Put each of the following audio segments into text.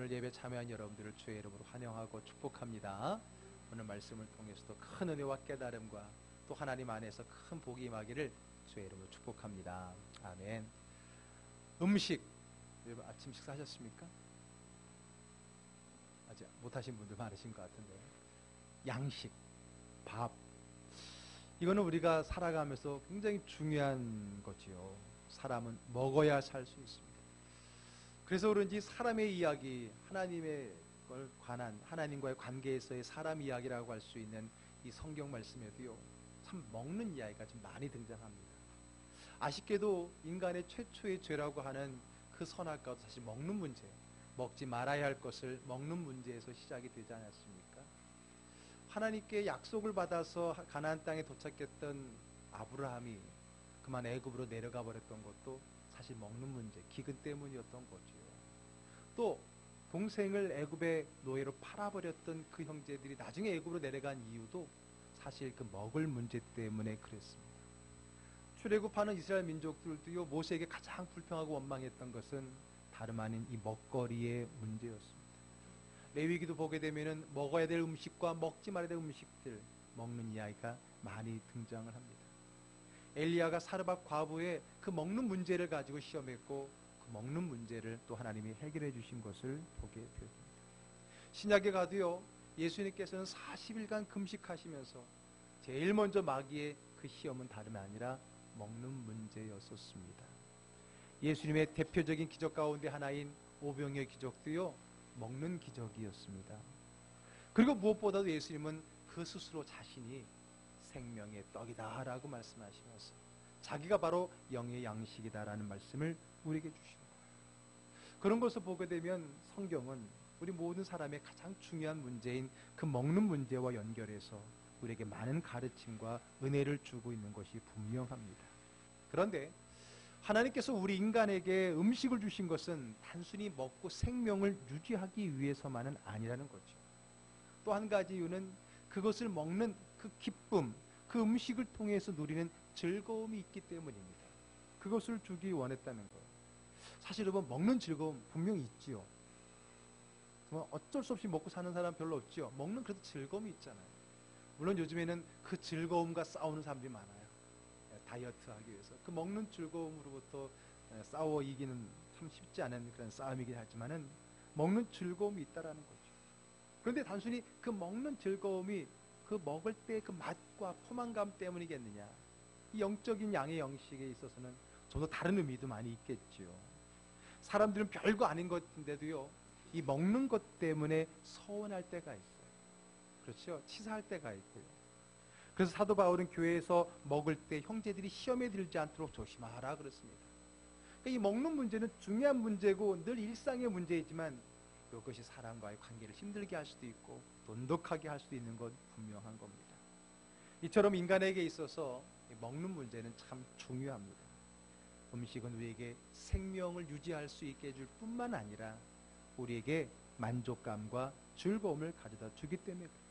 오늘 예배 참여한 여러분들을 주의 이름으로 환영하고 축복합니다. 오늘 말씀을 통해서도 큰 은혜와 깨달음과 또 하나님 안에서 큰 복이 임하기를 주의 이름으로 축복합니다. 아멘. 음식, 여러분 아침 식사하셨습니까? 아직 못하신 분들 많으신 것 같은데, 양식, 밥, 이거는 우리가 살아가면서 굉장히 중요한 거지요. 사람은 먹어야 살 수 있습니다. 그래서 그런지 사람의 이야기, 하나님의 걸 관한 하나님과의 관계에서의 사람 이야기라고 할 수 있는 이 성경 말씀에도요, 참 먹는 이야기가 좀 많이 등장합니다. 아쉽게도 인간의 최초의 죄라고 하는 그 선악과도 사실 먹는 문제, 먹지 말아야 할 것을 먹는 문제에서 시작이 되지 않았습니까? 하나님께 약속을 받아서 가나안 땅에 도착했던 아브라함이 그만 애굽으로 내려가 버렸던 것도 사실 먹는 문제, 기근 때문이었던 거죠. 또 동생을 애굽의 노예로 팔아버렸던 그 형제들이 나중에 애굽으로 내려간 이유도 사실 그 먹을 문제 때문에 그랬습니다. 출애굽하는 이스라엘 민족들도요, 모세에게 가장 불평하고 원망했던 것은 다름 아닌 이 먹거리의 문제였습니다. 레위기도 보게 되면은 먹어야 될 음식과 먹지 말아야 될 음식들, 먹는 이야기가 많이 등장을 합니다. 엘리야가 사르밧 과부의 그 먹는 문제를 가지고 시험했고, 그 먹는 문제를 또 하나님이 해결해 주신 것을 보게 되었습니다. 신약에 가도요, 예수님께서는 40일간 금식하시면서 제일 먼저 마귀의 그 시험은 다름 아니라 먹는 문제였었습니다. 예수님의 대표적인 기적 가운데 하나인 오병이의 기적도요, 먹는 기적이었습니다. 그리고 무엇보다도 예수님은 그 스스로 자신이 생명의 떡이다 라고 말씀하시면서 자기가 바로 영의 양식이다 라는 말씀을 우리에게 주시는 거예요. 그런 것을 보게 되면 성경은 우리 모든 사람의 가장 중요한 문제인 그 먹는 문제와 연결해서 우리에게 많은 가르침과 은혜를 주고 있는 것이 분명합니다. 그런데 하나님께서 우리 인간에게 음식을 주신 것은 단순히 먹고 생명을 유지하기 위해서만은 아니라는 거죠. 또 한 가지 이유는 그것을 먹는 그 기쁨, 그 음식을 통해서 누리는 즐거움이 있기 때문입니다. 그것을 주기 원했다는 거예요. 사실 여러분, 먹는 즐거움 분명히 있지요. 어쩔 수 없이 먹고 사는 사람 별로 없지요. 먹는 그래도 즐거움이 있잖아요. 물론 요즘에는 그 즐거움과 싸우는 사람들이 많아요. 다이어트 하기 위해서 그 먹는 즐거움으로부터 싸워 이기는 참 쉽지 않은 그런 싸움이긴 하지만은 먹는 즐거움이 있다라는 거죠. 그런데 단순히 그 먹는 즐거움이 그 먹을 때 그 맛과 포만감 때문이겠느냐? 이 영적인 양의 영식에 있어서는 좀 더 다른 의미도 많이 있겠지요. 사람들은 별거 아닌 것인데도요, 이 먹는 것 때문에 서운할 때가 있어요. 그렇죠? 치사할 때가 있고요. 그래서 사도 바울은 교회에서 먹을 때 형제들이 시험에 들지 않도록 조심하라 그랬습니다. 그러니까 이 먹는 문제는 중요한 문제고 늘 일상의 문제이지만 이것이 사람과의 관계를 힘들게 할 수도 있고 돈독하게 할 수도 있는 건 분명한 겁니다. 이처럼 인간에게 있어서 먹는 문제는 참 중요합니다. 음식은 우리에게 생명을 유지할 수 있게 해줄 뿐만 아니라 우리에게 만족감과 즐거움을 가져다 주기 때문에 그래요.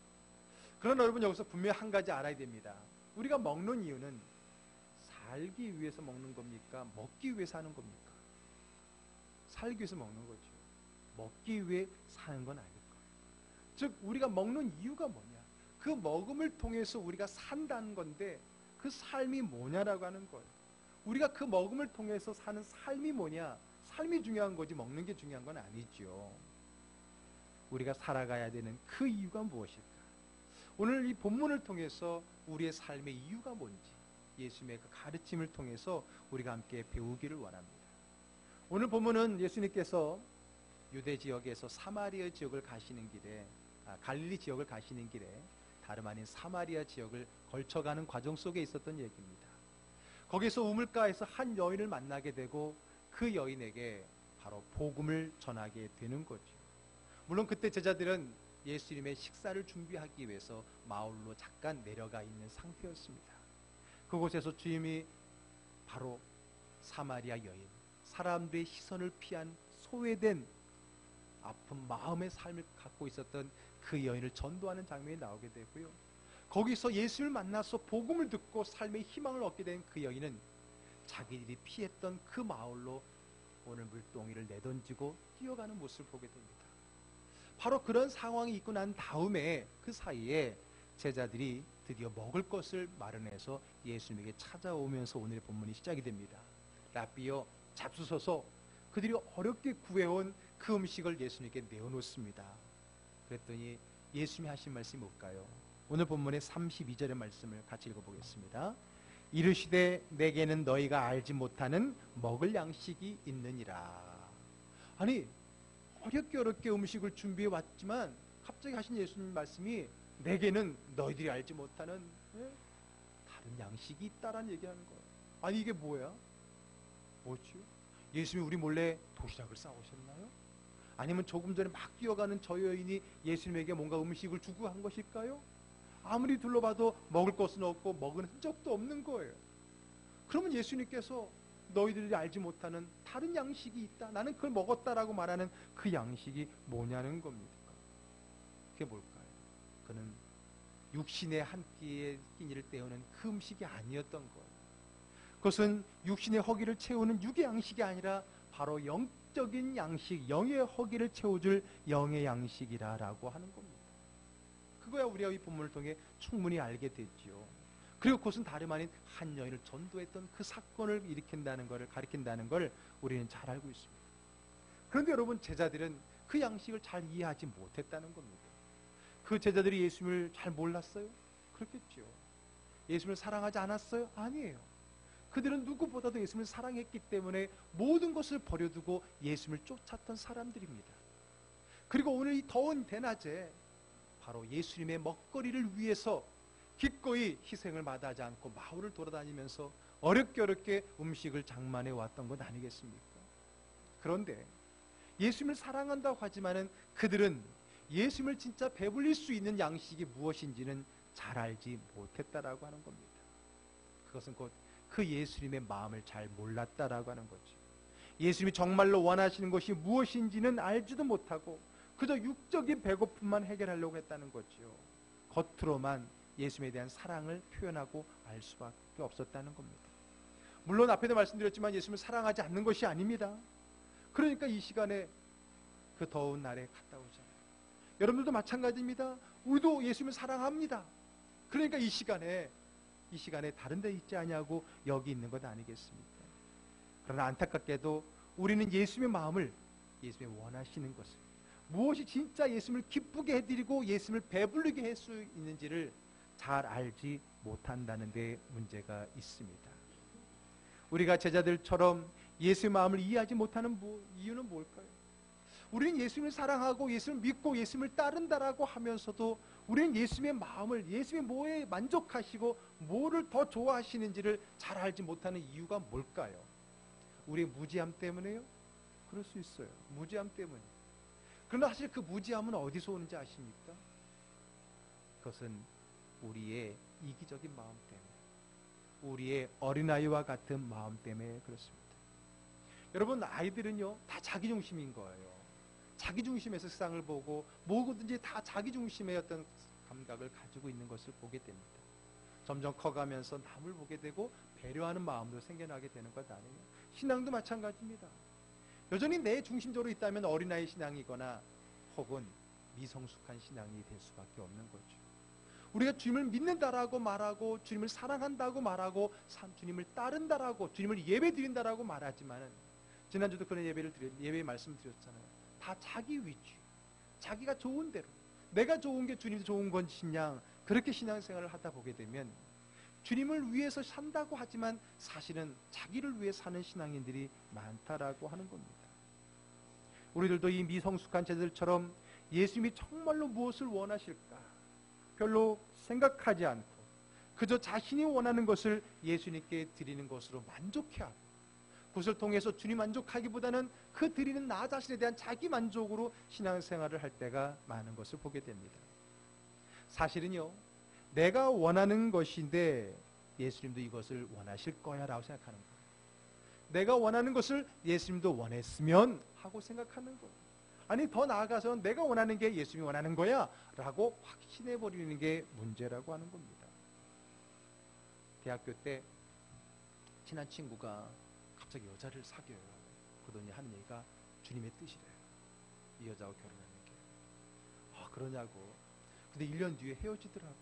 그러나 여러분, 여기서 분명히 한 가지 알아야 됩니다. 우리가 먹는 이유는 살기 위해서 먹는 겁니까? 먹기 위해서 하는 겁니까? 살기 위해서 먹는 거죠. 먹기 위해 사는 건 아닐 거예요. 즉 우리가 먹는 이유가 뭐냐? 그 먹음을 통해서 우리가 산다는 건데 그 삶이 뭐냐라고 하는 거예요. 우리가 그 먹음을 통해서 사는 삶이 뭐냐? 삶이 중요한 거지 먹는 게 중요한 건 아니죠. 우리가 살아가야 되는 그 이유가 무엇일까? 오늘 이 본문을 통해서 우리의 삶의 이유가 뭔지 예수님의 그 가르침을 통해서 우리가 함께 배우기를 원합니다. 오늘 본문은 예수님께서 유대 지역에서 사마리아 지역을 가시는 길에 갈릴리 지역을 가시는 길에 다름 아닌 사마리아 지역을 걸쳐가는 과정 속에 있었던 얘기입니다. 거기서 우물가에서 한 여인을 만나게 되고 그 여인에게 바로 복음을 전하게 되는 거죠. 물론 그때 제자들은 예수님의 식사를 준비하기 위해서 마을로 잠깐 내려가 있는 상태였습니다. 그곳에서 주님이 바로 사마리아 여인, 사람들의 시선을 피한 소외된 아픈 마음의 삶을 갖고 있었던 그 여인을 전도하는 장면이 나오게 되고요. 거기서 예수를 만나서 복음을 듣고 삶의 희망을 얻게 된 그 여인은 자기들이 피했던 그 마을로 오늘 물동이를 내던지고 뛰어가는 모습을 보게 됩니다. 바로 그런 상황이 있고 난 다음에 그 사이에 제자들이 드디어 먹을 것을 마련해서 예수님에게 찾아오면서 오늘의 본문이 시작이 됩니다. 라비여 잡수소서. 그들이 어렵게 구해온 그 음식을 예수님께 내어놓습니다. 그랬더니 예수님이 하신 말씀이 뭘까요? 오늘 본문의 32절의 말씀을 같이 읽어보겠습니다. 이르시되 내게는 너희가 알지 못하는 먹을 양식이 있느니라. 아니 어렵게 음식을 준비해 왔지만 갑자기 하신 예수님 말씀이 내게는 너희들이 알지 못하는 다른 양식이 있다라는 얘기하는 거예요. 아니 이게 뭐야? 뭐죠? 예수님이 우리 몰래 도시락을 싸오셨나요? 아니면 조금 전에 막 뛰어가는 저 여인이 예수님에게 뭔가 음식을 주고 한 것일까요? 아무리 둘러봐도 먹을 것은 없고 먹은 흔적도 없는 거예요. 그러면 예수님께서 너희들이 알지 못하는 다른 양식이 있다, 나는 그걸 먹었다라고 말하는 그 양식이 뭐냐는 겁니다. 그게 뭘까요? 그는 육신의 한 끼에 끼니를 때우는 그 음식이 아니었던 거예요. 그것은 육신의 허기를 채우는 육의 양식이 아니라 바로 영적인 양식, 영의 허기를 채워줄 영의 양식이라고 하는 겁니다. 그거야 우리가 이 본문을 통해 충분히 알게 됐지요. 그리고 그것은 다름 아닌 한 여인을 전도했던 그 사건을 일으킨다는 것을 가리킨다는 걸 우리는 잘 알고 있습니다. 그런데 여러분, 제자들은 그 양식을 잘 이해하지 못했다는 겁니다. 그 제자들이 예수님을 잘 몰랐어요? 그렇겠죠. 예수님을 사랑하지 않았어요? 아니에요. 그들은 누구보다도 예수님을 사랑했기 때문에 모든 것을 버려두고 예수님을 쫓았던 사람들입니다. 그리고 오늘 이 더운 대낮에 바로 예수님의 먹거리를 위해서 기꺼이 희생을 마다하지 않고 마을을 돌아다니면서 어렵게 음식을 장만해 왔던 것 아니겠습니까? 그런데 예수님을 사랑한다고 하지만은 그들은 예수님을 진짜 배불릴 수 있는 양식이 무엇인지는 잘 알지 못했다라고 하는 겁니다. 그것은 곧 그 예수님의 마음을 잘 몰랐다라고 하는 거죠. 예수님이 정말로 원하시는 것이 무엇인지는 알지도 못하고 그저 육적인 배고픔만 해결하려고 했다는 거죠. 겉으로만 예수님에 대한 사랑을 표현하고 알 수밖에 없었다는 겁니다. 물론 앞에도 말씀드렸지만 예수님을 사랑하지 않는 것이 아닙니다. 그러니까 이 시간에 그 더운 날에 갔다 오잖아요. 여러분들도 마찬가지입니다. 우리도 예수님을 사랑합니다. 그러니까 이 시간에 다른 데 있지 않냐고 여기 있는 것 아니겠습니까? 그러나 안타깝게도 우리는 예수님의 마음을, 예수님이 원하시는 것을, 무엇이 진짜 예수님을 기쁘게 해드리고 예수님을 배부르게 할 수 있는지를 잘 알지 못한다는 데 문제가 있습니다. 우리가 제자들처럼 예수의 마음을 이해하지 못하는 이유는 뭘까요? 우리는 예수님을 사랑하고 예수님을 믿고 예수님을 따른다라고 하면서도 우리는 예수님의 마음을, 예수님의 뭐에 만족하시고 뭐를 더 좋아하시는지를 잘 알지 못하는 이유가 뭘까요? 우리의 무지함 때문에요? 그럴 수 있어요. 무지함 때문에. 그러나 사실 그 무지함은 어디서 오는지 아십니까? 그것은 우리의 이기적인 마음 때문에, 우리의 어린아이와 같은 마음 때문에 그렇습니다. 여러분, 아이들은요 다 자기중심인 거예요. 자기중심에서 세상을 보고 뭐든지 다 자기중심의 어떤 감각을 가지고 있는 것을 보게 됩니다. 점점 커가면서 남을 보게 되고 배려하는 마음도 생겨나게 되는 것 아니에요. 신앙도 마찬가지입니다. 여전히 내 중심적으로 있다면 어린아이 신앙이거나 혹은 미성숙한 신앙이 될 수밖에 없는 거죠. 우리가 주님을 믿는다라고 말하고 주님을 사랑한다고 말하고 주님을 따른다라고 주님을 예배드린다라고 말하지만은, 지난주도 그런 예배 말씀드렸잖아요. 다 자기 위주, 자기가 좋은 대로, 내가 좋은 게 주님도 좋은 건 신앙, 그렇게 신앙생활을 하다 보게 되면 주님을 위해서 산다고 하지만 사실은 자기를 위해 사는 신앙인들이 많다라고 하는 겁니다. 우리들도 이 미성숙한 제자들처럼 예수님이 정말로 무엇을 원하실까 별로 생각하지 않고 그저 자신이 원하는 것을 예수님께 드리는 것으로 만족해하고, 그것을 통해서 주님 만족하기보다는 그 드리는 나 자신에 대한 자기 만족으로 신앙생활을 할 때가 많은 것을 보게 됩니다. 사실은요, 내가 원하는 것인데 예수님도 이것을 원하실 거야 라고 생각하는 거예요. 내가 원하는 것을 예수님도 원했으면 하고 생각하는 거예요. 아니, 더 나아가서 내가 원하는 게 예수님이 원하는 거야 라고 확신해버리는 게 문제라고 하는 겁니다. 대학교 때 친한 친구가 갑자기 여자를 사귀어요. 그러더니 하는 얘기가 주님의 뜻이래요. 이 여자하고 결혼하는 게. 그러냐고. 근데 1년 뒤에 헤어지더라고요.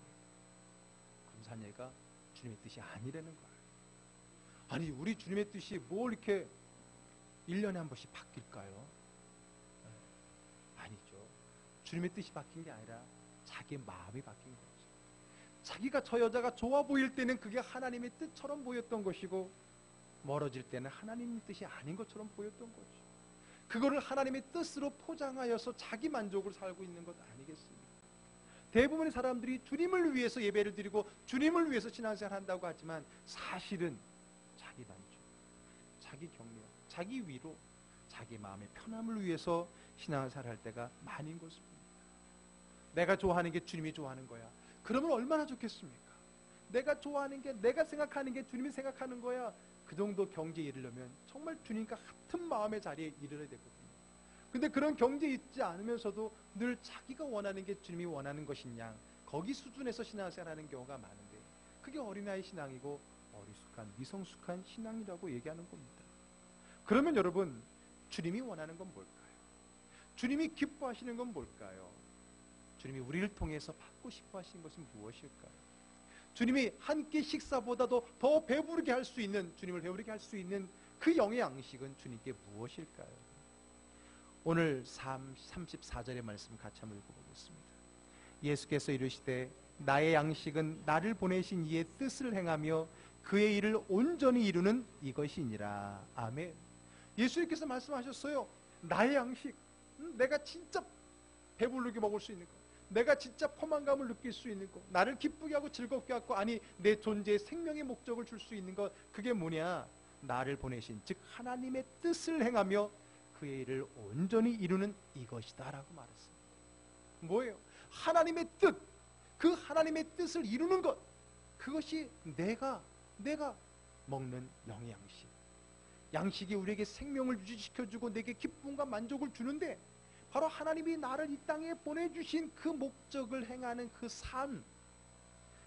그럼 사내가 주님의 뜻이 아니라는 거예요. 아니, 우리 주님의 뜻이 뭘 이렇게 1년에 한 번씩 바뀔까요? 아니죠. 주님의 뜻이 바뀐 게 아니라 자기의 마음이 바뀐 거죠. 자기가 저 여자가 좋아 보일 때는 그게 하나님의 뜻처럼 보였던 것이고, 멀어질 때는 하나님의 뜻이 아닌 것처럼 보였던 거죠. 그거를 하나님의 뜻으로 포장하여서 자기 만족으로 살고 있는 것 아니겠습니까? 대부분의 사람들이 주님을 위해서 예배를 드리고 주님을 위해서 신앙생활을 한다고 하지만 사실은 자기 만족, 자기 격려, 자기 위로, 자기 마음의 편함을 위해서 신앙생활을 할 때가 많은 것입니다. 내가 좋아하는 게 주님이 좋아하는 거야. 그러면 얼마나 좋겠습니까? 내가 좋아하는 게, 내가 생각하는 게 주님이 생각하는 거야. 그 정도 경지에 이르려면 정말 주님과 같은 마음의 자리에 이르러야 되거든요. 근데 그런 경지에 있지 않으면서도 늘 자기가 원하는 게 주님이 원하는 것이냐, 거기 수준에서 신앙생활하는 경우가 많은데, 그게 어린아이 신앙이고 어리숙한, 미성숙한 신앙이라고 얘기하는 겁니다. 그러면 여러분, 주님이 원하는 건 뭘까요? 주님이 기뻐하시는 건 뭘까요? 주님이 우리를 통해서 받고 싶어 하시는 것은 무엇일까요? 주님이 한 끼 식사보다도 더 배부르게 할 수 있는, 주님을 배부르게 할 수 있는 그 영의 양식은 주님께 무엇일까요? 오늘 34절의 말씀 같이 한번 읽어보겠습니다. 예수께서 이르시되 나의 양식은 나를 보내신 이의 뜻을 행하며 그의 일을 온전히 이루는 이것이니라. 아멘. 예수님께서 말씀하셨어요. 나의 양식, 내가 진짜 배부르게 먹을 수 있는 것, 내가 진짜 포만감을 느낄 수 있는 것, 나를 기쁘게 하고 즐겁게 하고, 아니 내 존재의 생명의 목적을 줄 수 있는 것, 그게 뭐냐? 나를 보내신, 즉 하나님의 뜻을 행하며 그의 일을 온전히 이루는 이것이다 라고 말했습니다. 뭐예요? 하나님의 뜻, 그 하나님의 뜻을 이루는 것, 그것이 내가 먹는 영의 양식. 양식이 우리에게 생명을 유지시켜주고 내게 기쁨과 만족을 주는데, 바로 하나님이 나를 이 땅에 보내주신 그 목적을 행하는 그 삶,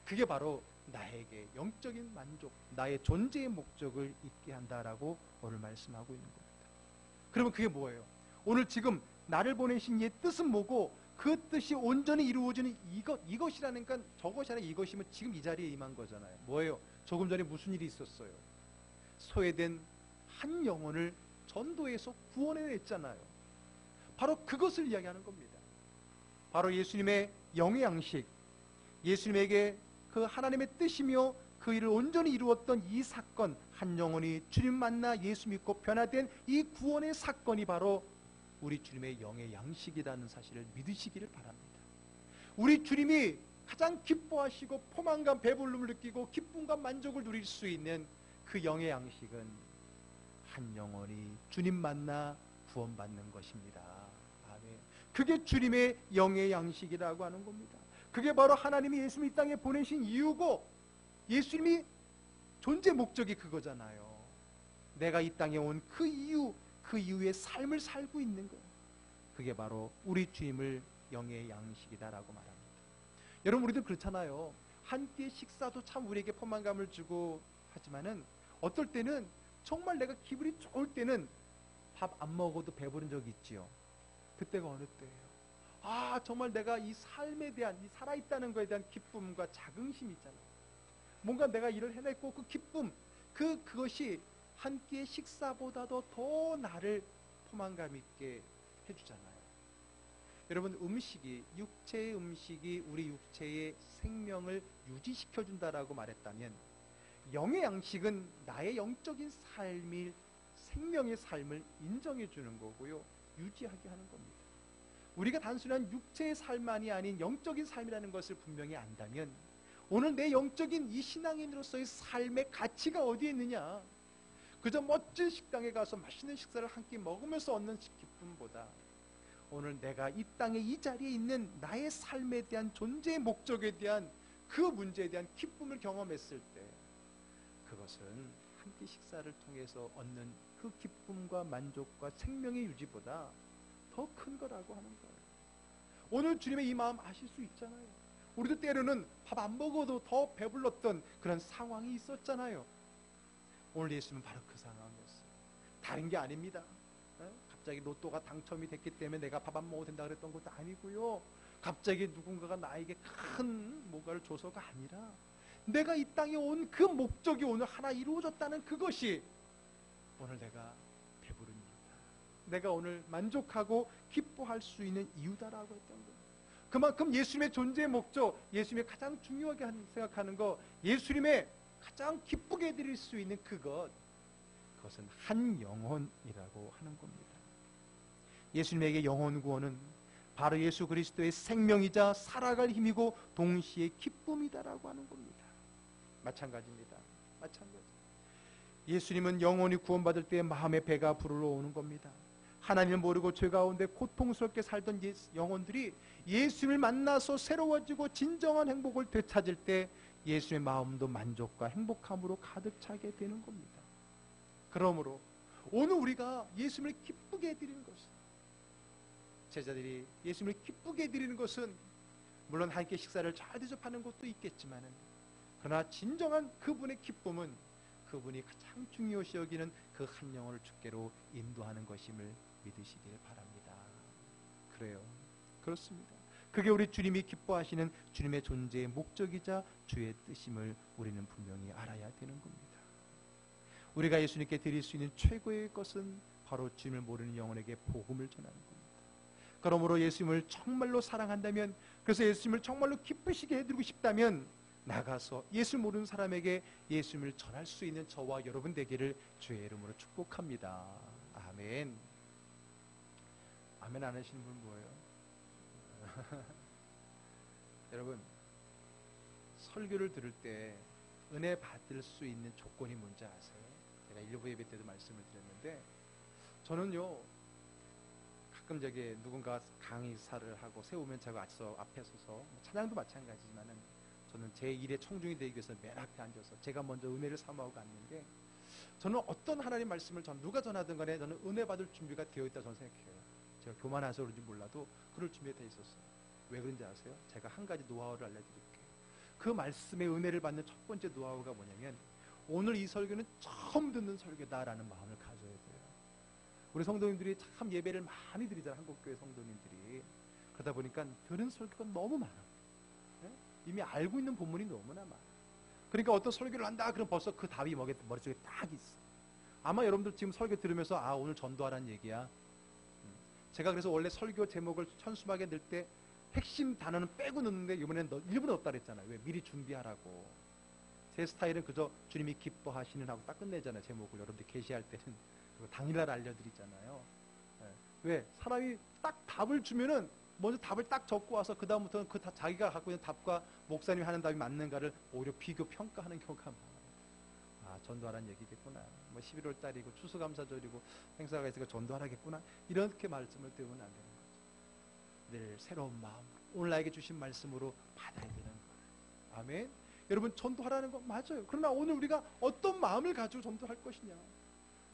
그게 바로 나에게 영적인 만족, 나의 존재의 목적을 있게 한다라고 오늘 말씀하고 있는 겁니다. 그러면 그게 뭐예요? 오늘 지금 나를 보내신 이의 뜻은 뭐고, 그 뜻이 온전히 이루어지는 이것이라는 건, 저것이 아니라 이것이면 지금 이 자리에 임한 거잖아요. 뭐예요? 조금 전에 무슨 일이 있었어요? 소외된 한 영혼을 전도해서 구원해냈잖아요. 바로 그것을 이야기하는 겁니다. 바로 예수님의 영의 양식, 예수님에게 그 하나님의 뜻이며 그 일을 온전히 이루었던 이 사건, 한 영혼이 주님 만나 예수 믿고 변화된 이 구원의 사건이 바로 우리 주님의 영의 양식이라는 사실을 믿으시기를 바랍니다. 우리 주님이 가장 기뻐하시고 포만감, 배부름을 느끼고 기쁨과 만족을 누릴 수 있는 그 영의 양식은 한 영혼이 주님 만나 구원받는 것입니다. 아멘. 그게 주님의 영의 양식이라고 하는 겁니다. 그게 바로 하나님이 예수님 이 땅에 보내신 이유고, 예수님이 존재 목적이 그거잖아요. 내가 이 땅에 온 그 이유, 그 이유의 삶을 살고 있는 거예요. 그게 바로 우리 주님을 영의 양식이다라고 말합니다. 여러분, 우리도 그렇잖아요. 한 끼의 식사도 참 우리에게 포만감을 주고 하지만은, 어떨 때는 정말 내가 기분이 좋을 때는 밥 안 먹어도 배부른 적이 있지요. 그때가 어느 때예요? 아, 정말 내가 이 삶에 대한, 이 살아있다는 것에 대한 기쁨과 자긍심이 있잖아요. 뭔가 내가 일을 해냈고 그 기쁨, 그것이 한 끼의 식사보다도 더 나를 포만감 있게 해주잖아요. 여러분, 음식이, 육체의 음식이 우리 육체의 생명을 유지시켜준다라고 말했다면, 영의 양식은 나의 영적인 삶이, 생명의 삶을 인정해주는 거고요, 유지하게 하는 겁니다. 우리가 단순한 육체의 삶만이 아닌 영적인 삶이라는 것을 분명히 안다면, 오늘 내 영적인 이 신앙인으로서의 삶의 가치가 어디에 있느냐? 그저 멋진 식당에 가서 맛있는 식사를 한 끼 먹으면서 얻는 기쁨보다, 오늘 내가 이 땅에 이 자리에 있는 나의 삶에 대한 존재의 목적에 대한 그 문제에 대한 기쁨을 경험했을 때, 그것은 한 끼 식사를 통해서 얻는 그 기쁨과 만족과 생명의 유지보다 더 큰 거라고 하는 거예요. 오늘 주님의 이 마음 아실 수 있잖아요. 우리도 때로는 밥 안 먹어도 더 배불렀던 그런 상황이 있었잖아요. 오늘 예수님은 바로 그 상황이었어요. 다른 게 아닙니다. 갑자기 로또가 당첨이 됐기 때문에 내가 밥 안 먹어도 된다 그랬던 것도 아니고요. 갑자기 누군가가 나에게 큰 뭔가를 줘서가 아니라 내가 이 땅에 온 그 목적이 오늘 하나 이루어졌다는 그것이 오늘 내가 배부른 이유다. 내가 오늘 만족하고 기뻐할 수 있는 이유다라고 했던 거예요. 그만큼 예수님의 존재의 목적, 예수님의 가장 중요하게 생각하는 거, 예수님의 가장 기쁘게 해드릴 수 있는 그것은 한 영혼이라고 하는 겁니다. 예수님에게 영혼 구원은 바로 예수 그리스도의 생명이자 살아갈 힘이고 동시에 기쁨이다라고 하는 겁니다. 마찬가지입니다. 마찬가지. 예수님은 영혼이 구원받을 때 마음의 배가 부르러 오는 겁니다. 하나님을 모르고 죄 가운데 고통스럽게 살던 영혼들이 예수님을 만나서 새로워지고 진정한 행복을 되찾을 때 예수의 마음도 만족과 행복함으로 가득 차게 되는 겁니다. 그러므로 오늘 우리가 예수님을 기쁘게 해드리는 것은, 제자들이 예수님을 기쁘게 해드리는 것은 물론 함께 식사를 잘 대접하는 것도 있겠지만, 그러나 진정한 그분의 기쁨은 그분이 가장 중요시 여기는 그 한 영혼을 주께로 인도하는 것임을 믿으시길 바랍니다. 그래요. 그렇습니다. 그게 우리 주님이 기뻐하시는 주님의 존재의 목적이자 주의 뜻임을 우리는 분명히 알아야 되는 겁니다. 우리가 예수님께 드릴 수 있는 최고의 것은 바로 주님을 모르는 영혼에게 복음을 전하는 겁니다. 그러므로 예수님을 정말로 사랑한다면, 그래서 예수님을 정말로 기쁘시게 해드리고 싶다면 나가서 예수 모르는 사람에게 예수님을 전할 수 있는 저와 여러분 되기를 주의 이름으로 축복합니다. 아멘. 아멘 안 하시는 분 뭐예요? 여러분, 설교를 들을 때 은혜 받을 수 있는 조건이 뭔지 아세요? 제가 일부 예배 때도 말씀을 드렸는데, 저는요 가끔 저기 누군가 강의사를 하고 세우면 제가 앞에 서서, 찬양도 마찬가지지만은 저는 제 일에 청중이 되기 위해서 맨 앞에 앉아서 제가 먼저 은혜를 사모하고 갔는데, 저는 어떤 하나님 말씀을 누가 전하든 간에 저는 은혜 받을 준비가 되어 있다 저는 생각해요. 제가 교만해서 그런지 몰라도 그럴 준비가 되어 있었어요. 왜 그런지 아세요? 제가 한 가지 노하우를 알려드릴게요. 그 말씀의 은혜를 받는 첫 번째 노하우가 뭐냐면, 오늘 이 설교는 처음 듣는 설교다라는 마음을 가져야 돼요. 우리 성도님들이 참 예배를 많이 드리잖아요. 한국교회 성도님들이. 그러다 보니까 들은 설교가 너무 많아. 이미 알고 있는 본문이 너무나 많아. 그러니까 어떤 설교를 한다 그럼 벌써 그 답이 머릿속에 딱 있어. 아마 여러분들 지금 설교 들으면서 오늘 전도하라는 얘기야. 제가 그래서 원래 설교 제목을 천수하게 낼 때 핵심 단어는 빼고 넣는데 이번에는 일부 넣었다 그랬잖아요. 왜? 미리 준비하라고. 제 스타일은 그저 주님이 기뻐하시는 하고 딱 끝내잖아요. 제목을 여러분들 계시할 때는 당일날 알려드리잖아요. 왜? 사람이 딱 답을 주면은 먼저 답을 딱 적고 와서 그 다음부터는 자기가 갖고 있는 답과 목사님이 하는 답이 맞는가를 오히려 비교 평가하는 경우가 많아요. 전도하라는 얘기겠구나. 11월 달이고 추수감사절이고 행사가 있으니까 전도하라겠구나. 이렇게 말씀을 드리면 안 되는 거죠. 늘 새로운 마음으로 오늘 나에게 주신 말씀으로 받아야 되는 거예요. 아멘. 여러분, 전도하라는 거 맞아요. 그러나 오늘 우리가 어떤 마음을 가지고 전도할 것이냐,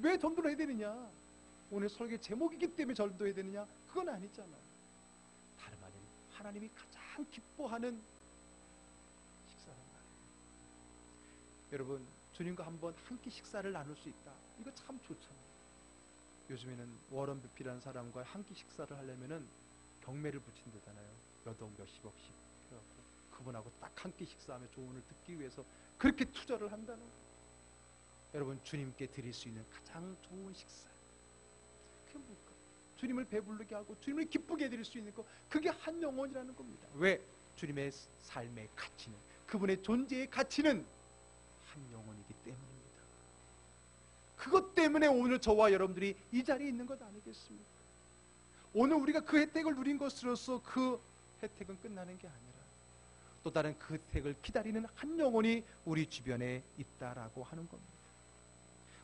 왜 전도를 해야 되느냐, 오늘 설교 제목이기 때문에 전도해야 되느냐, 그건 아니잖아요. 다름 아닌 하나님이 가장 기뻐하는 식사란 말이에요. 여러분, 주님과 한번 한 끼 식사를 나눌 수 있다. 이거 참 좋잖아요. 요즘에는 워런 버핏이라는 사람과 한 끼 식사를 하려면은 경매를 붙인다잖아요. 몇 억, 몇십억씩. 그분하고 딱 한 끼 식사하며 조언을 듣기 위해서 그렇게 투자를 한다는 거예요. 여러분, 주님께 드릴 수 있는 가장 좋은 식사, 그게 뭘까? 주님을 배부르게 하고 주님을 기쁘게 해드릴 수 있는 것, 그게 한 영혼이라는 겁니다. 왜? 주님의 삶의 가치는, 그분의 존재의 가치는 한 영혼이기 때문입니다. 그것 때문에 오늘 저와 여러분들이 이 자리에 있는 것 아니겠습니까? 오늘 우리가 그 혜택을 누린 것으로서 그 혜택은 끝나는 게 아니라 또 다른 그 혜택을 기다리는 한 영혼이 우리 주변에 있다라고 하는 겁니다.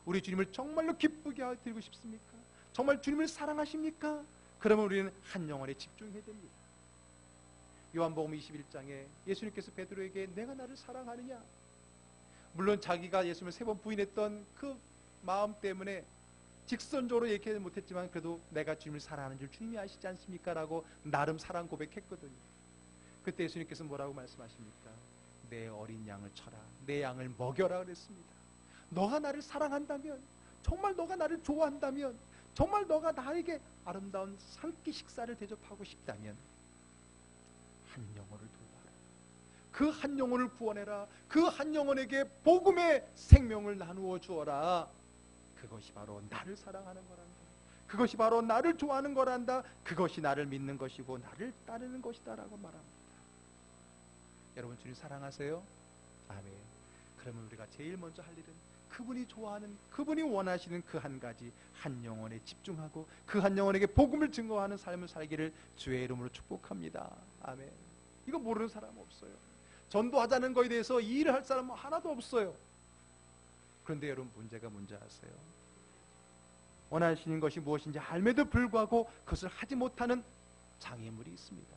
우리 주님을 정말로 기쁘게 해드리고 싶습니까? 정말 주님을 사랑하십니까? 그러면 우리는 한 영혼에 집중해야 됩니다. 요한복음 21장에 예수님께서 베드로에게 내가 나를 사랑하느냐? 물론 자기가 예수님을 3번 부인했던 그 마음 때문에 직선적으로 얘기하지 못했지만 그래도 내가 주님을 사랑하는 줄 주님이 아시지 않습니까? 라고 나름 사랑 고백했거든요. 그때 예수님께서 뭐라고 말씀하십니까? 내 어린 양을 쳐라, 내 양을 먹여라 그랬습니다. 너가 나를 사랑한다면, 정말 너가 나를 좋아한다면, 정말 너가 나에게 아름다운 한 끼 식사를 대접하고 싶다면 한 영혼을 돌봐라. 그 한 영혼을 구원해라. 그 한 영혼에게 복음의 생명을 나누어 주어라. 그것이 바로 나를 사랑하는 거란다. 그것이 바로 나를 좋아하는 거란다. 그것이 나를 믿는 것이고 나를 따르는 것이다 라고 말합니다. 여러분, 주님 사랑하세요? 아멘. 그러면 우리가 제일 먼저 할 일은 그분이 좋아하는, 그분이 원하시는 그 한 가지, 한 영혼에 집중하고 그 한 영혼에게 복음을 증거하는 삶을 살기를 주의 이름으로 축복합니다. 아멘. 이거 모르는 사람 없어요. 전도하자는 거에 대해서 이 일을 할 사람은 하나도 없어요. 그런데 여러분, 문제가 뭔지 아세요? 원하시는 것이 무엇인지 알매도 불구하고 그것을 하지 못하는 장애물이 있습니다.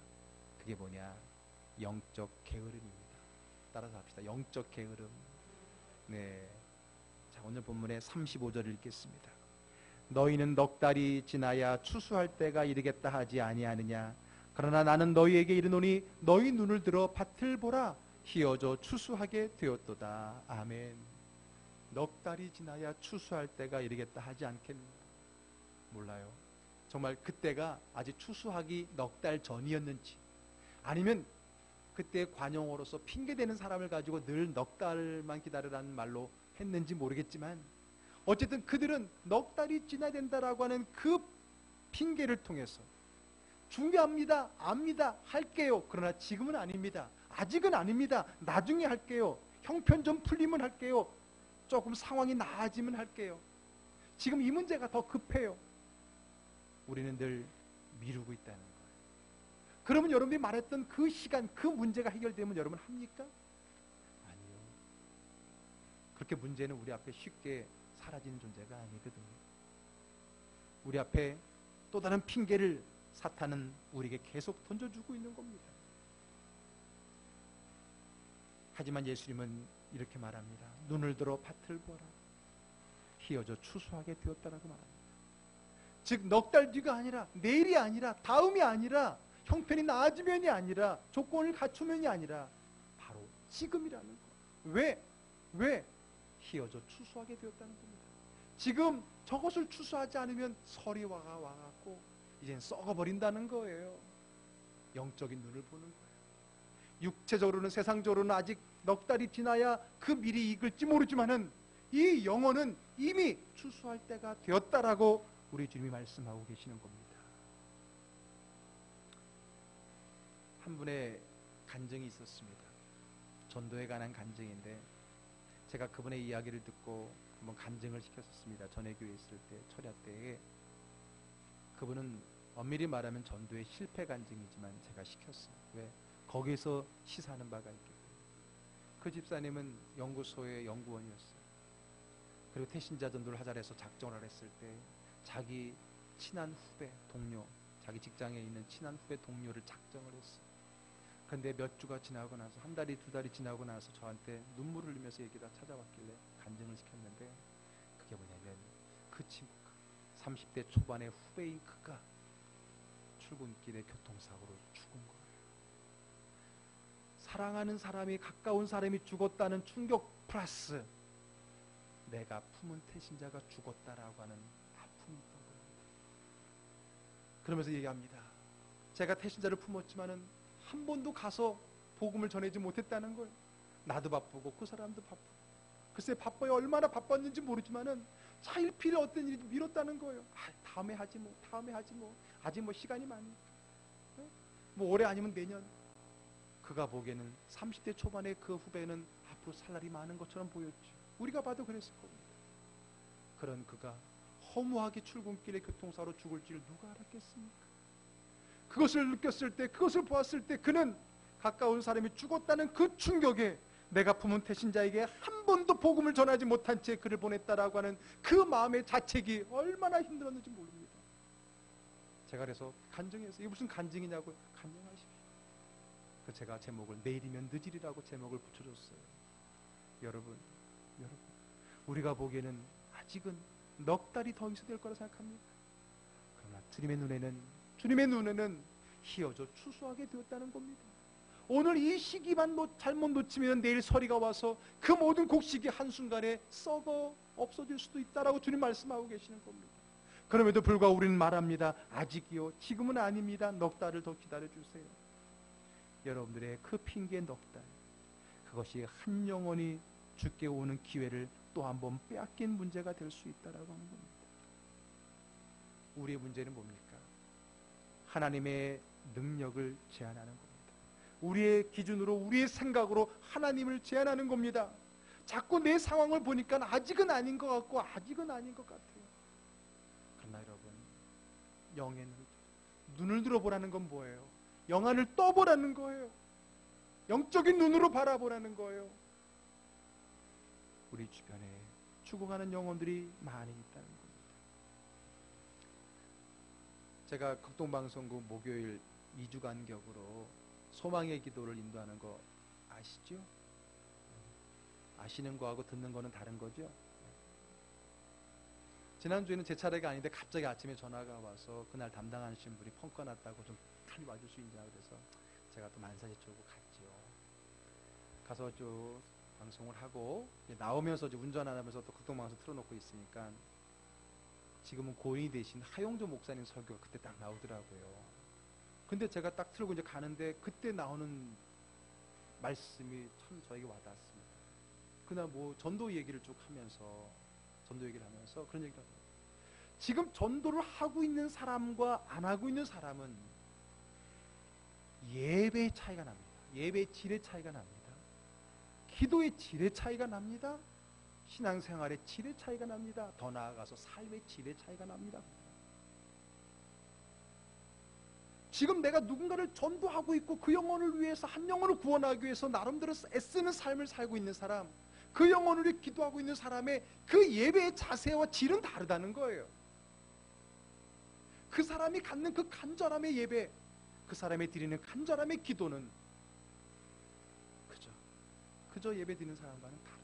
그게 뭐냐? 영적 게으름입니다. 따라서 합시다. 영적 게으름. 네. 자, 오늘 본문의 35절을 읽겠습니다. 너희는 넉 달이 지나야 추수할 때가 이르겠다 하지 아니하느냐? 그러나 나는 너희에게 이르노니 너희 눈을 들어 밭을 보라. 희어져 추수하게 되었도다. 아멘. 넉 달이 지나야 추수할 때가 이르겠다 하지 않겠느냐? 몰라요. 정말 그때가 아직 추수하기 넉 달 전이었는지, 아니면 그때 관용어로서 핑계대는 사람을 가지고 늘 넉 달만 기다리라는 말로 했는지 모르겠지만, 어쨌든 그들은 넉 달이 지나야 된다라고 하는 그 핑계를 통해서 중요합니다, 압니다, 할게요. 그러나 지금은 아닙니다. 아직은 아닙니다. 나중에 할게요. 형편 좀 풀리면 할게요. 조금 상황이 나아지면 할게요. 지금 이 문제가 더 급해요. 우리는 늘 미루고 있다는 거예요. 그러면 여러분이 말했던 그 시간, 그 문제가 해결되면 여러분 합니까? 아니요. 그렇게 문제는 우리 앞에 쉽게 사라지는 존재가 아니거든요. 우리 앞에 또 다른 핑계를 사탄은 우리에게 계속 던져주고 있는 겁니다. 하지만 예수님은 이렇게 말합니다. 눈을 들어 밭을 보라. 희어져 추수하게 되었다라고 말합니다. 즉 넉 달 뒤가 아니라, 내일이 아니라, 다음이 아니라, 형편이 나아지면이 아니라, 조건을 갖추면이 아니라 바로 지금이라는 거예요. 왜? 희어져 추수하게 되었다는 겁니다. 지금 저것을 추수하지 않으면 설이 와갖고 이젠 썩어버린다는 거예요. 영적인 눈을 보는 거예요. 육체적으로는, 세상적으로는 아직 넉 달이 지나야 그 미리 익을지 모르지만은 이 영혼은 이미 추수할 때가 되었다라고 우리 주님이 말씀하고 계시는 겁니다. 한 분의 간증이 있었습니다. 전도에 관한 간증인데, 제가 그분의 이야기를 듣고 한번 간증을 시켰었습니다. 전회교회 있을 때, 철야 때에. 그분은 엄밀히 말하면 전도의 실패 간증이지만 제가 시켰어요. 왜? 거기서 시사하는 바가 있기 때문에. 그 집사님은 연구소의 연구원이었어요. 그리고 태신자 전도를 하자 해서 작정을 했을 때 자기 친한 후배, 동료, 자기 직장에 있는 친한 후배 동료를 작정을 했어요. 그런데 몇 주가 지나고 나서, 한 달이 두 달이 지나고 나서 저한테 눈물을 흘리면서 얘기가 찾아왔길래 간증을 시켰는데, 그게 뭐냐면 그 친구가 30대 초반의 후배인 그가 출근길에 교통사고로 죽은 거예요. 사랑하는 사람이, 가까운 사람이 죽었다는 충격 플러스 내가 품은 태신자가 죽었다라고 하는 아픔이 있던 겁니다. 그러면서 얘기합니다. 제가 태신자를 품었지만은 한 번도 가서 복음을 전하지 못했다는 거예요. 나도 바쁘고 그 사람도 바쁘고. 글쎄 바빠요. 얼마나 바빴는지 모르지만은 차일피일 어떤 일이 미뤘다는 거예요. 다음에 하지 뭐, 아직 뭐 시간이 많으니까. 뭐 올해 아니면 내년. 그가 보기에는 30대 초반의 그 후배는 앞으로 살 날이 많은 것처럼 보였죠. 우리가 봐도 그랬을 겁니다. 그런 그가 허무하게 출근길에 교통사고로 죽을 줄 누가 알았겠습니까? 그것을 느꼈을 때, 그것을 보았을 때 그는 가까운 사람이 죽었다는 그 충격에 내가 품은 태신자에게 한 번도 복음을 전하지 못한 채 그를 보냈다라고 하는 그 마음의 자책이 얼마나 힘들었는지 모릅니다. 제가 그래서 간증해서, 이게 무슨 간증이냐고, 간증하십시오. 그 제가 제목을 내일이면 늦으리라고 제목을 붙여줬어요. 여러분, 우리가 보기에는 아직은 넉 달이 더 있어야 될 거라 생각합니다. 그러나 주님의 눈에는 희어져 추수하게 되었다는 겁니다. 오늘 이 시기만 잘못 놓치면 내일 서리가 와서 그 모든 곡식이 한순간에 썩어 없어질 수도 있다라고 주님 말씀하고 계시는 겁니다. 그럼에도 불구하고 우리는 말합니다. 아직이요, 지금은 아닙니다. 넉 달을 더 기다려주세요. 여러분들의 그 핑계 넉 달, 그것이 한 영혼이 주께 오는 기회를 또 한 번 빼앗긴 문제가 될 수 있다라고 하는 겁니다. 우리의 문제는 뭡니까? 하나님의 능력을 제한하는 겁니다. 우리의 기준으로, 우리의 생각으로 하나님을 제한하는 겁니다. 자꾸 내 상황을 보니까 아직은 아닌 것 같고 아직은 아닌 것 같아요. 그러나 여러분, 영의 눈을 들어보라는 건 뭐예요? 영안을 떠보라는 거예요. 영적인 눈으로 바라보라는 거예요. 우리 주변에 죽어가는 영혼들이 많이 있다는 겁니다. 제가 극동방송국 목요일 2주 간격으로 소망의 기도를 인도하는 거 아시죠? 아시는 거하고 듣는 거는 다른 거죠? 지난주에는 제 차례가 아닌데 갑자기 아침에 전화가 와서 그날 담당하신 분이 펑크 났다고 좀 빨리 와줄 수 있냐 그래서 제가 또 만사지 쪽으로 갔죠. 가서 저 방송을 하고 나오면서 운전하면서 또 극동방송 틀어놓고 있으니까 지금은 고인이 되신 하용조 목사님 설교가 그때 딱 나오더라고요. 근데 제가 딱 틀고 이제 가는데 그때 나오는 말씀이 참 저에게 와닿았습니다. 그날 뭐 전도 얘기를 쭉 하면서 그런 얘기를 하고, 지금 전도를 하고 있는 사람과 안 하고 있는 사람은 예배의 차이가 납니다. 예배의 질의 차이가 납니다. 기도의 질의 차이가 납니다. 신앙생활의 질의 차이가 납니다. 더 나아가서 삶의 질의 차이가 납니다. 지금 내가 누군가를 전도하고 있고 그 영혼을 위해서, 한 영혼을 구원하기 위해서 나름대로 애쓰는 삶을 살고 있는 사람, 그 영혼을 위해 기도하고 있는 사람의 그 예배의 자세와 질은 다르다는 거예요. 그 사람이 갖는 그 간절함의 예배, 그 사람이 드리는 간절함의 기도는 그저 예배 드리는 사람과는 다르다.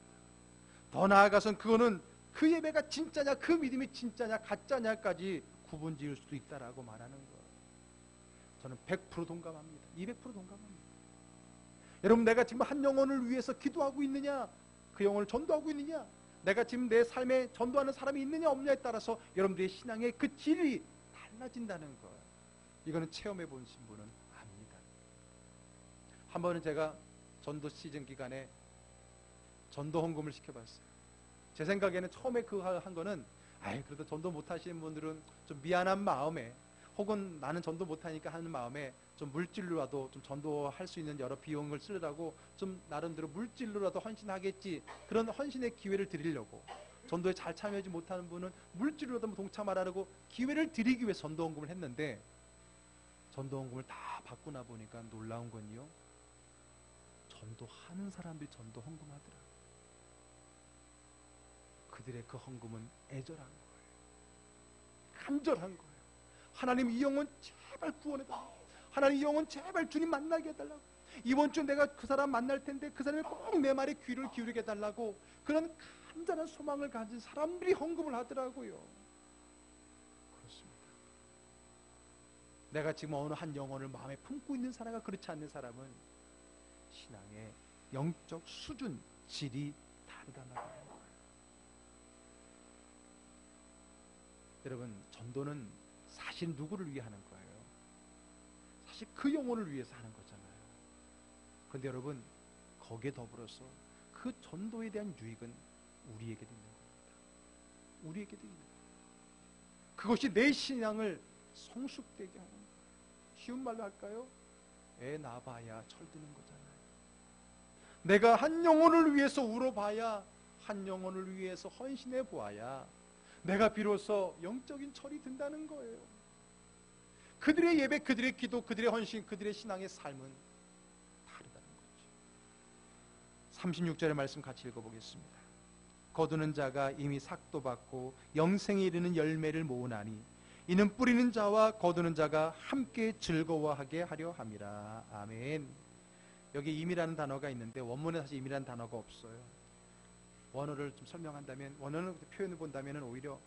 더 나아가서는 그거는 그 예배가 진짜냐, 그 믿음이 진짜냐 가짜냐까지 구분 지을 수도 있다라고 말하는 거예요. 저는 100% 동감합니다. 200% 동감합니다. 여러분, 내가 지금 한 영혼을 위해서 기도하고 있느냐, 그 영혼을 전도하고 있느냐, 내가 지금 내 삶에 전도하는 사람이 있느냐 없느냐에 따라서 여러분들의 신앙의 그 질이 달라진다는 거예요. 이거는 체험해 보신 분은 압니다. 한 번은 제가 전도 시즌 기간에 전도 헌금을 시켜봤어요. 제 생각에는 처음에 그 한 거는 그래도 전도 못하시는 분들은 좀 미안한 마음에, 혹은 나는 전도 못하니까 하는 마음에 좀 물질로라도 좀 전도할 수 있는 여러 비용을 쓰려고 좀 나름대로 물질로라도 헌신하겠지, 그런 헌신의 기회를 드리려고, 전도에 잘 참여하지 못하는 분은 물질로라도 동참하라고 기회를 드리기 위해 전도 헌금을 했는데, 전도 헌금을 다 받고 나 보니까 놀라운 건요, 전도하는 사람들이 전도 헌금하더라. 그들의 그 헌금은 애절한 거예요. 간절한 거예요. 하나님, 이 영혼 제발 구원해달라고. 하나님, 이 영혼 제발 주님 만나게 해달라고. 이번 주 내가 그 사람 만날 텐데 그 사람이 꼭 내 말에 귀를 기울이게 해달라고. 그런 간절한 소망을 가진 사람들이 헌금을 하더라고요. 그렇습니다. 내가 지금 어느 한 영혼을 마음에 품고 있는 사람과 그렇지 않는 사람은 신앙의 영적 수준, 질이 다르다는 거예요. 여러분, 전도는 사실 누구를 위해 하는 거예요? 사실 그 영혼을 위해서 하는 거잖아요. 그런데 여러분, 거기에 더불어서 그 전도에 대한 유익은 우리에게도 있는 겁니다. 우리에게도 있는 거예요. 그것이 내 신앙을 성숙되게 하는 거예요. 쉬운 말로 할까요? 애 낳아봐야 철드는 거잖아요. 내가 한 영혼을 위해서 울어봐야, 한 영혼을 위해서 헌신해 보아야 내가 비로소 영적인 철이 든다는 거예요. 그들의 예배, 그들의 기도, 그들의 헌신, 그들의 신앙의 삶은 다르다는 거죠. 36절의 말씀 같이 읽어보겠습니다. 거두는 자가 이미 삭도 받고 영생에 이르는 열매를 모으나니 이는 뿌리는 자와 거두는 자가 함께 즐거워하게 하려 함이라. 아멘. 여기 임이라는 단어가 있는데 원문에 사실 임이라는 단어가 없어요. 원어를 좀 설명한다면, 원어는 표현을 본다면 오히려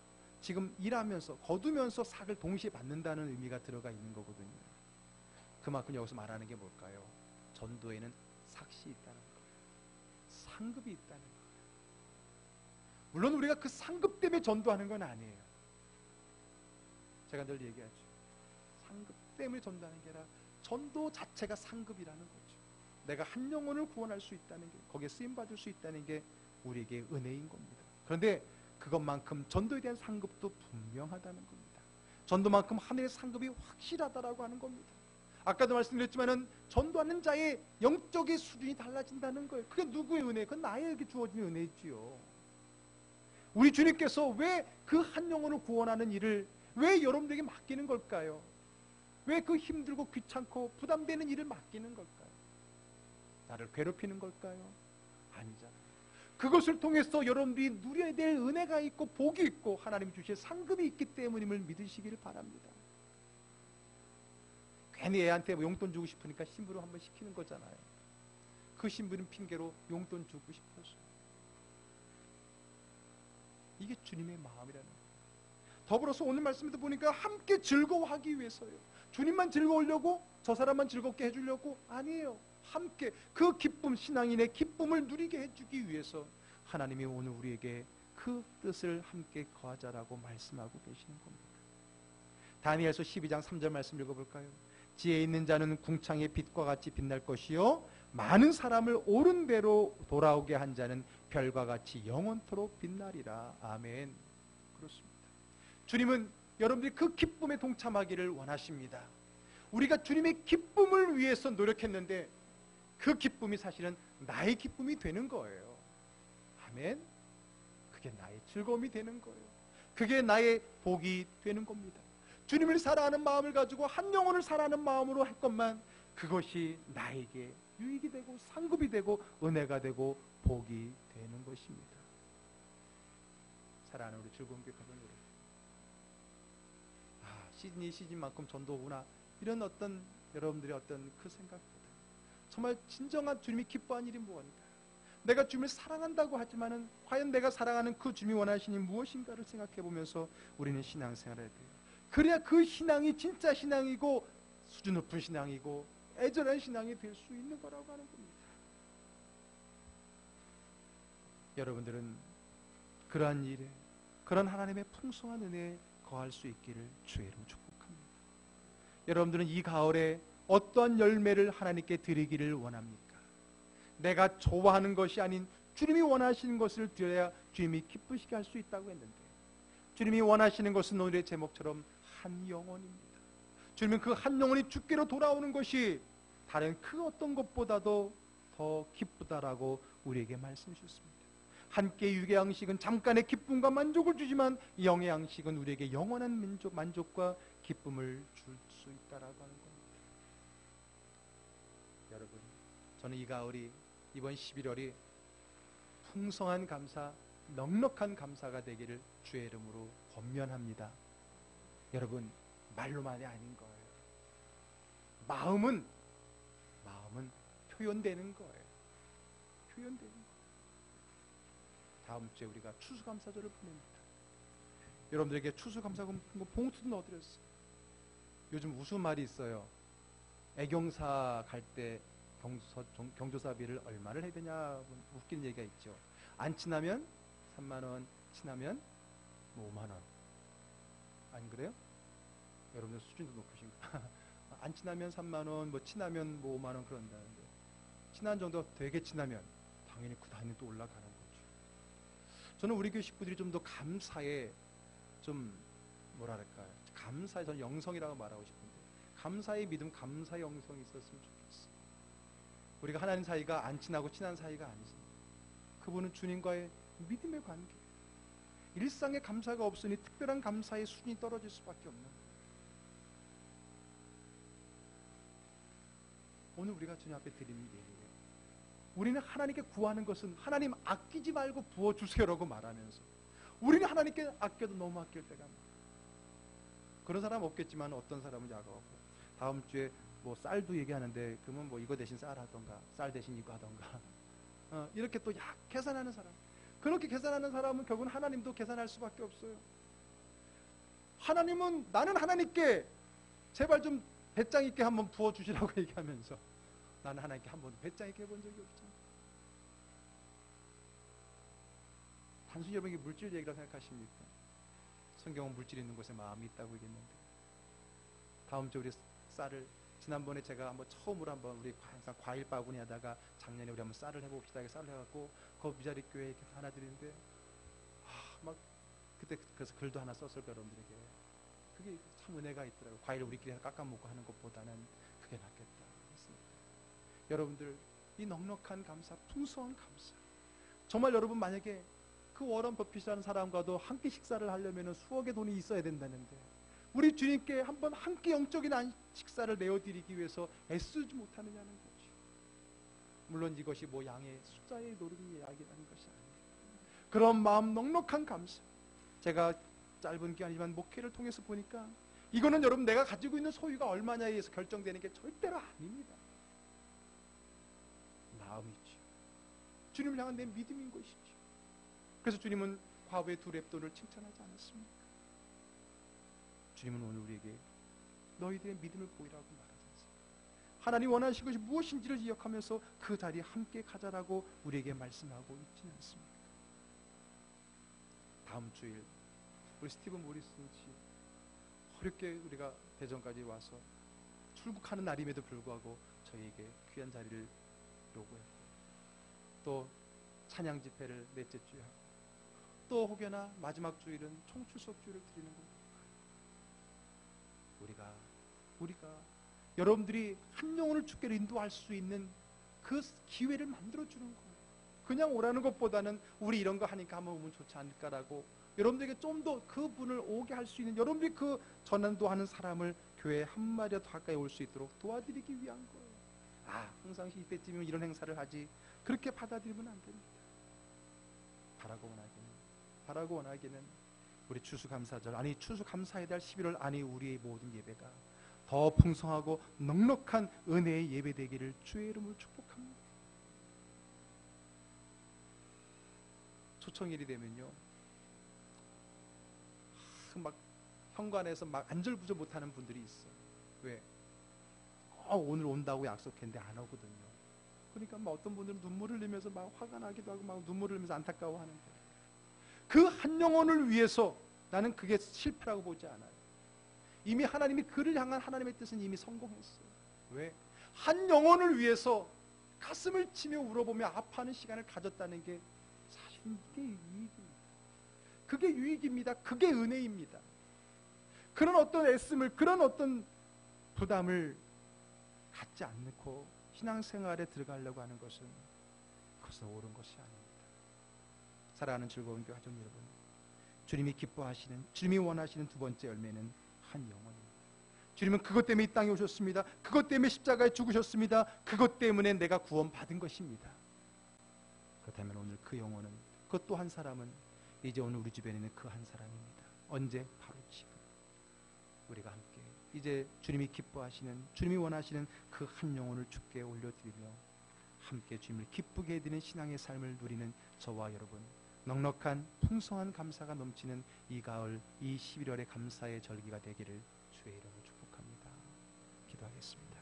지금 일하면서 거두면서 삭을 동시에 받는다는 의미가 들어가 있는 거거든요. 그만큼 여기서 말하는 게 뭘까요? 전도에는 삭시 있다는 거예요. 상급이 있다는 거예요. 물론 우리가 그 상급 때문에 전도하는 건 아니에요. 제가 늘 얘기하죠. 상급 때문에 전도하는 게 아니라 전도 자체가 상급이라는 거죠. 내가 한 영혼을 구원할 수 있다는 게, 거기에 쓰임받을 수 있다는 게 우리에게 은혜인 겁니다. 그런데 그것만큼 전도에 대한 상급도 분명하다는 겁니다. 전도만큼 하늘의 상급이 확실하다라고 하는 겁니다. 아까도 말씀드렸지만은 전도하는 자의 영적인 수준이 달라진다는 거예요. 그게 누구의 은혜? 그건 나에게 주어진 은혜지요. 우리 주님께서 왜 그 한 영혼을 구원하는 일을 왜 여러분들에게 맡기는 걸까요? 왜 그 힘들고 귀찮고 부담되는 일을 맡기는 걸까요? 나를 괴롭히는 걸까요? 아니잖아요. 그것을 통해서 여러분들이 누려야 될 은혜가 있고 복이 있고 하나님 주실 상급이 있기 때문임을 믿으시기를 바랍니다. 괜히 애한테 뭐 용돈 주고 싶으니까 심부름 한번 시키는 거잖아요. 그 심부름 핑계로 용돈 주고 싶어서. 이게 주님의 마음이라는 거예요. 더불어서 오늘 말씀에도 보니까 함께 즐거워하기 위해서요. 주님만 즐거우려고, 저 사람만 즐겁게 해주려고 아니에요. 함께 그 기쁨, 신앙인의 기쁨을 누리게 해주기 위해서 하나님이 오늘 우리에게 그 뜻을 함께 거하자라고 말씀하고 계시는 겁니다. 다니엘서 12장 3절 말씀 읽어볼까요? 지혜 있는 자는 궁창의 빛과 같이 빛날 것이요 많은 사람을 옳은 대로 돌아오게 한 자는 별과 같이 영원토록 빛나리라. 아멘. 그렇습니다. 주님은 여러분들이 그 기쁨에 동참하기를 원하십니다. 우리가 주님의 기쁨을 위해서 노력했는데 그 기쁨이 사실은 나의 기쁨이 되는 거예요. 아멘. 그게 나의 즐거움이 되는 거예요. 그게 나의 복이 되는 겁니다. 주님을 사랑하는 마음을 가지고 한 영혼을 사랑하는 마음으로 할 것만 그것이 나에게 유익이 되고 상급이 되고 은혜가 되고 복이 되는 것입니다. 사랑하는 우리 즐거운 교회 가족 여러분, 시즌이 시즌만큼 전도구나 이런 어떤 여러분들의 어떤 그 생각보다 정말 진정한 주님이 기뻐하는 일이 무엇인가? 내가 주님을 사랑한다고 하지만은 과연 내가 사랑하는 그 주님이 원하시는 무엇인가를 생각해 보면서 우리는 신앙생활을 해야 돼요. 그래야 그 신앙이 진짜 신앙이고 수준 높은 신앙이고 애절한 신앙이 될 수 있는 거라고 하는 겁니다. 여러분들은 그러한 일에, 그런 하나님의 풍성한 은혜에 거할 수 있기를 주의 이름으로 축복합니다. 여러분들은 이 가을에 어떠한 열매를 하나님께 드리기를 원합니까? 내가 좋아하는 것이 아닌 주님이 원하시는 것을 드려야 주님이 기쁘시게 할 수 있다고 했는데, 주님이 원하시는 것은 오늘의 제목처럼 한 영혼입니다. 주님은 그 한 영혼이 주께로 돌아오는 것이 다른 그 어떤 것보다도 더 기쁘다라고 우리에게 말씀 주셨습니다. 함께 육의 양식은 잠깐의 기쁨과 만족을 주지만 영의 양식은 우리에게 영원한 만족과 기쁨을 줄 수 있다라고 하는 겁니다. 여러분, 저는 이 가을이, 이번 11월이 풍성한 감사, 넉넉한 감사가 되기를 주의 이름으로 권면합니다. 여러분, 말로만이 아닌 거예요. 마음은 표현되는 거예요. 표현되는 거예요. 다음 주에 우리가 추수감사절을 보냅니다. 여러분들에게 추수감사 봉투도 넣어드렸어요. 요즘 무슨 말이 있어요? 애경사 갈 때 경조사비를 얼마를 해야 되냐 웃기는 얘기가 있죠. 안 친하면 3만원, 친하면 뭐 5만원. 안 그래요? 여러분들 수준도 높으신가? 안 친하면 3만원, 뭐 친하면 뭐 5만원 그런다는데, 친한 정도 되게 친하면 당연히 그 단위 또 올라가는 거죠. 저는 우리 교회 식구들이 좀 더 감사에 좀 뭐랄까요? 감사에 저는 영성이라고 말하고 싶은데, 감사의 믿음, 감사의 영성이 있었으면 좋겠어요. 우리가 하나님 사이가 안 친하고 친한 사이가 아니십니다. 그분은 주님과의 믿음의 관계. 일상의 감사가 없으니 특별한 감사의 수준이 떨어질 수밖에 없는 거예요. 오늘 우리가 주님 앞에 드리는 얘기예요. 우리는 하나님께 구하는 것은 하나님 아끼지 말고 부어주세요라고 말하면서, 우리는 하나님께 아껴도 너무 아낄 때가 많아요. 그런 사람 없겠지만 어떤 사람은 야가하고 다음 주에 뭐 쌀도 얘기하는데 그러면 뭐 이거 대신 쌀 하던가 쌀 대신 이거 하던가 이렇게 또 계산하는 사람, 그렇게 계산하는 사람은 결국은 하나님도 계산할 수밖에 없어요. 하나님은 나는 하나님께 제발 좀 배짱 있게 한번 부어주시라고 얘기하면서 나는 하나님께 한번 배짱 있게 해본 적이 없잖아. 단순히 여러분이 물질 얘기라고 생각하십니까? 성경은 물질 있는 곳에 마음이 있다고 얘기했는데 다음 주에 우리 쌀을, 지난번에 제가 한번 처음으로 한번 우리 항상 과일 바구니 하다가 작년에 우리 한번 쌀을 해봅시다. 쌀을 해갖고 그 미자리 교회에 이렇게 하나 드리는데 막 그때 그래서 글도 하나 썼을 거예요, 여러분들에게. 그게 참 은혜가 있더라고요. 과일 우리끼리 깎아 먹고 하는 것보다는 그게 낫겠다 했습니다. 여러분들, 이 넉넉한 감사, 풍성한 감사, 정말 여러분 만약에 그 워런 버핏이라는 사람과도 함께 식사를 하려면 수억의 돈이 있어야 된다는데 우리 주님께 한번 함께 영적인 식사를 내어드리기 위해서 애쓰지 못하느냐는 거죠. 물론 이것이 뭐 양의 숫자의 노름이 이야기하는 것이 아니에요. 그런 마음, 넉넉한 감사. 제가 짧은 기간이지만 목회를 통해서 보니까 이거는 여러분 내가 가지고 있는 소유가 얼마냐에 의해서 결정되는 게 절대로 아닙니다. 마음이죠. 주님을 향한 내 믿음인 것이죠. 그래서 주님은 과부의 2렙돈을 칭찬하지 않았습니까? 주님은 오늘 우리에게 너희들의 믿음을 보이라고 말하지 않습니다. 하나님 원하시는 것이 무엇인지를 기억하면서 그 자리에 함께 가자라고 우리에게 말씀하고 있지는 않습니까? 다음 주일 우리 스티븐 모리슨 씨 어렵게 우리가 대전까지 와서 출국하는 날임에도 불구하고 저희에게 귀한 자리를 요구했고, 또 찬양 집회를 넷째 주에 하고, 또 혹여나 마지막 주일은 총출석 주일을 드리는 겁니다. 우리가 여러분들이 한 영혼을 주께로 인도할 수 있는 그 기회를 만들어 주는 거예요. 그냥 오라는 것보다는 우리 이런 거 하니까 한번 오면 좋지 않을까라고 여러분들에게 좀 더 그분을 오게 할 수 있는, 여러분들이 그 전도하는 사람을 교회에 한 마디라도 가까이 올 수 있도록 도와드리기 위한 거예요. 항상 이때쯤이면 이런 행사를 하지, 그렇게 받아들이면 안 됩니다. 바라고 원하기는 우리 추수감사절, 아니 추수감사의 달 11월, 아니 우리의 모든 예배가 더 풍성하고 넉넉한 은혜의 예배 되기를 주의 이름으로 축복합니다. 초청일이 되면요, 막 현관에서 막 안절부절 못하는 분들이 있어요. 왜? 오늘 온다고 약속했는데 안 오거든요. 그러니까 막 어떤 분들은 눈물을 흘리면서 막 화가 나기도 하고 막 눈물을 흘리면서 안타까워하는 거예요. 그 한 영혼을 위해서 나는 그게 실패라고 보지 않아요. 이미 하나님이 그를 향한 하나님의 뜻은 이미 성공했어요. 왜? 한 영혼을 위해서 가슴을 치며 울어보며 아파하는 시간을 가졌다는 게 사실 이게 유익입니다. 그게 유익입니다. 그게 은혜입니다. 그런 어떤 애씀을, 그런 어떤 부담을 갖지 않고 신앙생활에 들어가려고 하는 것은 그것은 옳은 것이 아닙니다. 사랑하는 즐거운 교회 가족 여러분, 주님이 기뻐하시는, 주님이 원하시는 두 번째 열매는 한 영혼입니다. 주님은 그것 때문에 이 땅에 오셨습니다. 그것 때문에 십자가에 죽으셨습니다. 그것 때문에 내가 구원받은 것입니다. 그렇다면 오늘 그 영혼은, 그 또 한 사람은 이제 오늘 우리 주변에 있는 그 한 사람입니다. 언제? 바로 지금 우리가 함께 이제 주님이 기뻐하시는, 주님이 원하시는 그 한 영혼을 주께 올려드리며 함께 주님을 기쁘게 해드리는 신앙의 삶을 누리는 저와 여러분, 넉넉한 풍성한 감사가 넘치는 이 가을, 이 11월의 감사의 절기가 되기를 주의 이름으로 축복합니다. 기도하겠습니다.